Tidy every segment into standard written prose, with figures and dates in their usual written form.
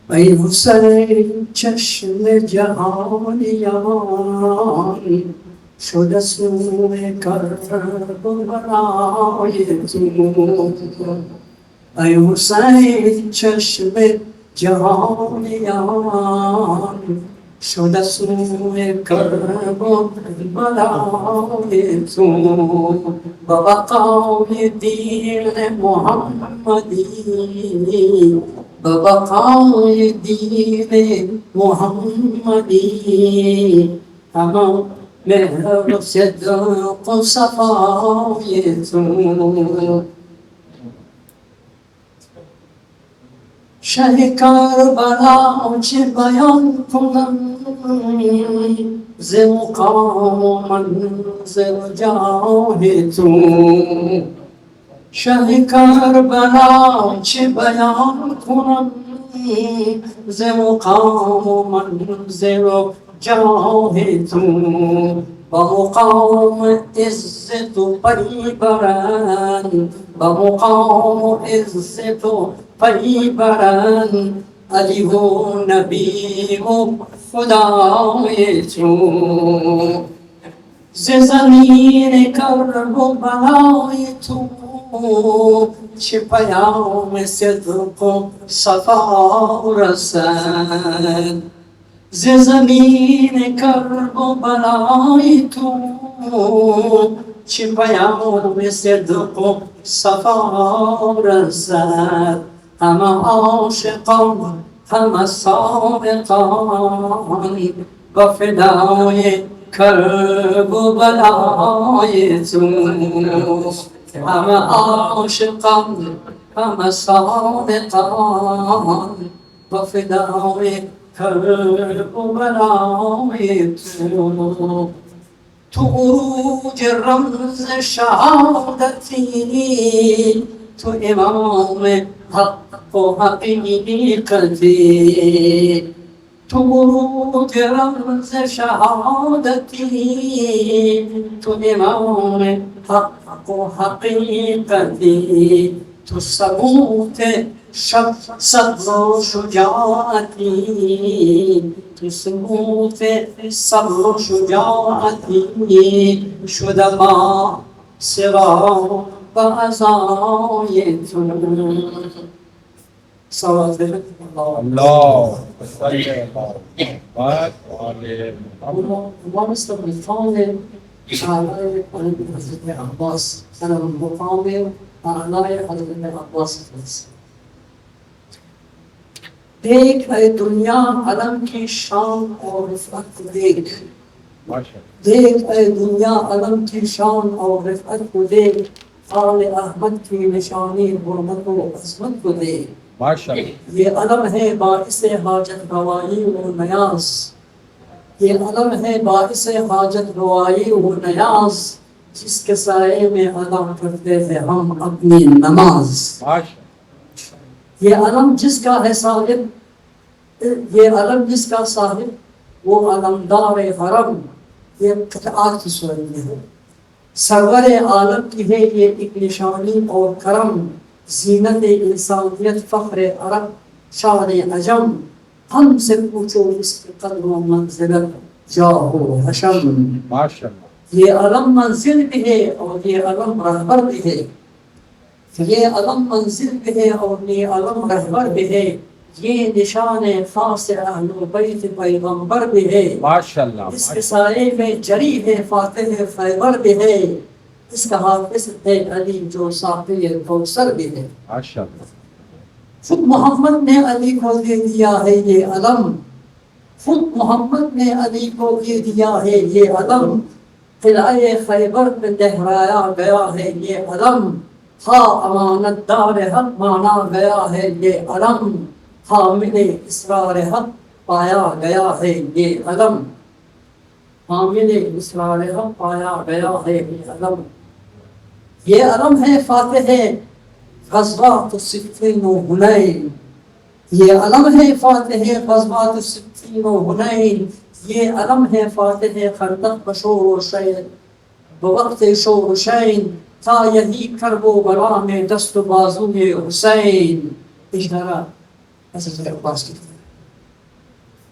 ای حسین چشم جهانیان شده سوی کربلای تو. ای حسین چشم جهانیان شده سوی کربلای تو. با بقای دین محمدی، با بقای دین محمدی، تمام مهر و صدق و صفای تو. شه کربلا چه بیان کنم ز مقام و منزل جاه تو. شه کربلا چه بیان کنم ز مقام و منزل و جاه تو. با مقام عزت و پی برند، با مقام عزت و پی برند علی و نبی و خدای تو. ز زمین کرب و بلای تو چه پیام صدق و صفا رسد. ز زمین کرب و بلای تو چه پیام صدق و صفا رسد. همه عاشقان همه صادقان با فدای کرب و بلای تو. همه عاشقان همه صادقان با فدای کرب و بلای تو. تو عروج رمز شهادتی، تو امام حق و حقیقتی. تو عروج رمز شهادتی، تو امام حق و حقیقتی. تو ثبوت صبر و شجاعتی، تو ثبوت صبر و شجاعتی. شده ما سرا و عزای تو. صلوات الله اللهم استغفر الله تعالى حضرت عباس انا المقام اعلى حضرت عباس. دیکھ اے دنیا علم کی شان اور رفعت کو دیکھ. دیکھ اے دنیا علم کی شان اور رفعت کو دیکھ. آل احمد کی نشانی حرمت و عظمت کو دیکھ. یہ علم ہے باعث حاجت روائی و نیاز. یہ علم ہے باعث حاجت روائی و نیاز. جس کے سائے میں ادا کرتے ہیں ہم اپنی نماز. یہ علم جس کا ہے صاحب، یہ علم جس کا صاحب وہ علمدار حرم. یہ قطعات کی صورت میں ہے. سرور عالم کی ہے یہ ایک نشانی اور کرم. زینت انسانیت فخر عرب شان عجم. ہم سے پوچھو اس کے قدر و منزلت جاہ و حشم. یہ علم منزل بھی ہے اور یہ علم رہبر بھی ہے. یہ علم منزل بھی ہے اور یہ علم رہبر بھی ہے. یہ نشان خاص اہل بیت پیغمبر بھی ہے. اس کے سائے میں جری ہے فاتح خیبر بھی ہے. اس کا حافظ ہے علی جو ساقی کوثر بھی ہے. خود محمد نے علی کو دے دیا ہے یہ علم. خود محمد نے علی کو دے دیا ہے یہ علم. قلعہ خیبر میں لہرایا گیا ہے یہ علم. ہاں امانت دار حق مانا گیا ہے یہ علم. حامل اسرار حق پایا گیا ہے یہ علم. حامل اسرار حق پایا گیا ہے یہ علم. یہ علم ہے فاتح غزوات صفین و حنین. یہ علم ہے فاتح غزوات صفین و حنین. یہ علم ہے فاتح خندق بشور و شین بوقت شور و شین. تھا یہی کرب و بلا میں دست و بازو حسین. اشارہ حضرت عباس کی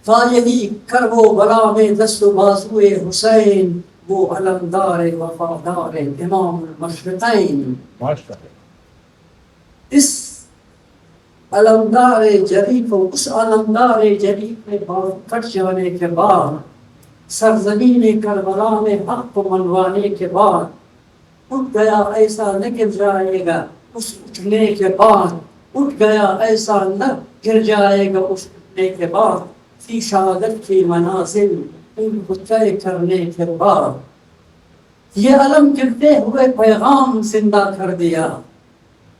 فایدی کرب و بلا میں دست و بازوئے حسین وہ علمدار وفادار امام المشرقین. اس علمدار جریف و اس علمدار جریف میں کٹ جانے کے بعد سرزمین کربلا میں حق کو منوانے کے بعد اٹھ گیا ایسا نہ گر جائے گا اس اٹھنے کے بعد اٹھ گیا ایسا نہ گر جائے گا اس اٹھنے کے بعد فی شہادت کی منازل ان کو طے کرنے کے بعد یہ علم گرتے ہوئے پیغام زندہ کر دیا.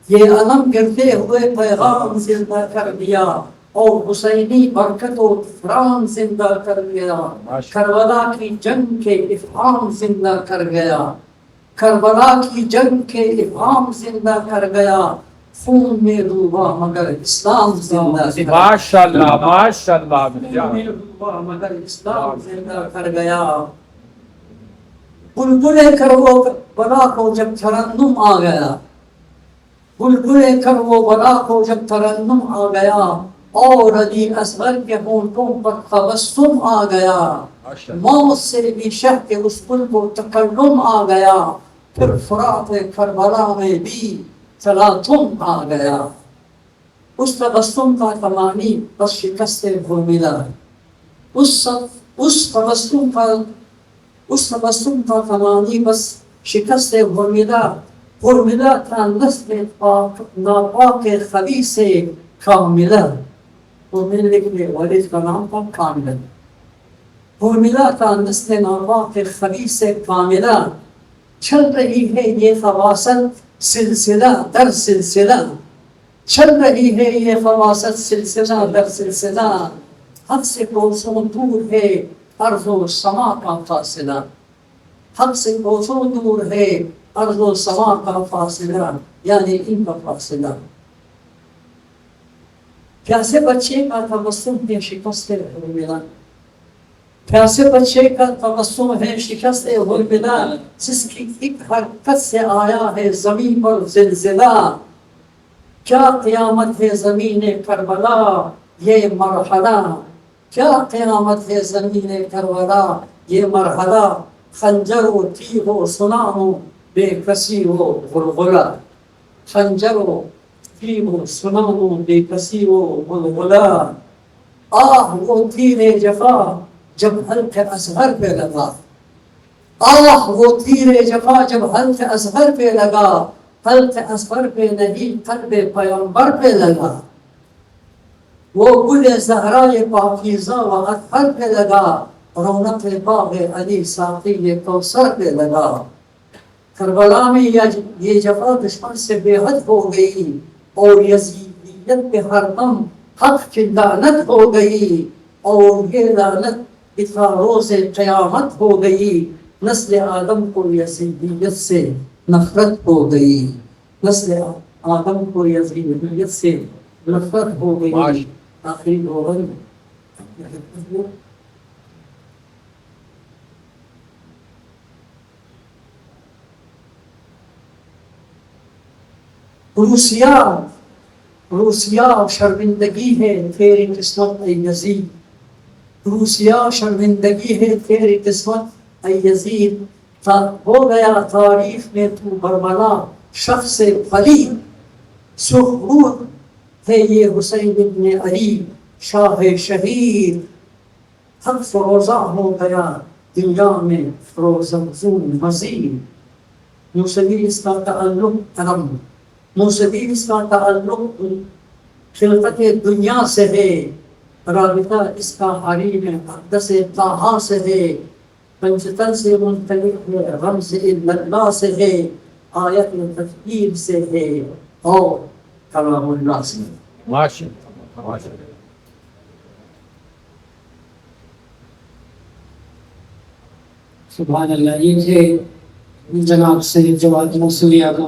یہ علم گرتے ہوئے پیغام زندہ کر دیا اور حسینی برکت و افرام زندہ کر گیا. کربلا کی جنگ کے افہام زندہ کر گیا. کربلا کی جنگ کے افہام زندہ کر گیا. خون میں ڈوبا مگر اسلام زندہ کر گیا. ماشاءاللہ ماشاءاللہ. خون میں ڈوبا مگر اسلام زندہ کر گیا. بلبلے کربلا کو جب ترنم آ گیا بلبلے کربلا کو جب ترنم آ گیا اور علی اصغر کے ہونٹوں پر تبسم آ گیا موت سے بھی شہ کے اس پل کو تکلم آ گیا پھر فرات کربلا میں بھی تلاطم آ گیا. اس تبسم کا تمانی بس شکست ملا. اس تبسم کا تمانی بس شکست ملا تھا نسل ناپاک خبیث کاملہ. وہ ملنے کے لیے والد کا نام تھا کاملہ. وہ ملا تھا نسل ناپاک خبیث کاملہ. چل رہی ہے یہ خواصت سلسلہ در سلسلہ. چل رہی ہے یہ خواصت سلسلہ در سلسلہ. حق سے کوسوں دور ہے ارض و سما کا فاصلہ. حق سے کوسوں دور ہے ارض و سما کا فاصلہ یعنی ان کا فاصلہ. پیاسے بچے کا تبسم ہے شکست ملا. پیاسے بچے کا تبسم ہے شکست ملا جس کی ایک حرکت سے آیا ہے زمین پر زلزلہ. کیا قیامت ہے زمین کربلا یہ مرحلہ. کیا قیامت ہے زمین کربلا یہ مرحلہ. خنجر و تیر و سنا ہو بے کسی ہو غلغلہ. خنجر و تیر و سنا ہو بے کسی ہو غلغلہ. آہ وہ تیر جفا جب حلق اصغر پہ لگا. آہ وہ تیر جفا جب حلق اصغر پہ لگا. حلق اصغر پہ نہیں قلب پیغمبر پہ لگا. وہ گل زہرائے پاکیزہ و اطہر پہ لگا. رونق باغ علی ساقی کوثر پہ لگا. کربلا میں یہ جفا دشمن سے بے حد ہو گئی اور یزیدیت پہ ہر دم حق کی لعنت ہو گئی اور یہ لعنت اتنا روز قیامت ہو گئی. نسل آدم کو یزیدیت سے نفرت ہو گئی. نسل آدم کو یزیدیت سے نفرت ہو گئی. آخری دور روسیا شرمندگی ہے تیری قسمت اے یزید. روسیا شرمندگی ہے تیری قسمت اے یزید. ہو گیا تاریخ میں تو برملا شخص علی. سرخرود ہے یہ حسین ابن علی شاہ شہید. حق فروزہ ہو گیا دنیا میں فروز افزون مزید. موسیقی اس کا تعلق علم موسیقی اس کا تعلق خلقت دنیا سے ہے. رابطہ اس کا حریم اقدس طٰہٰ سے ہے. پنجتن سے منطلق ہے رمز اللہ سے ہے. آیت تکبیر سے ہے اور کلام اللہ سے. سبحان اللہ. یہ تھے جناب سید جواد موصلیہ کا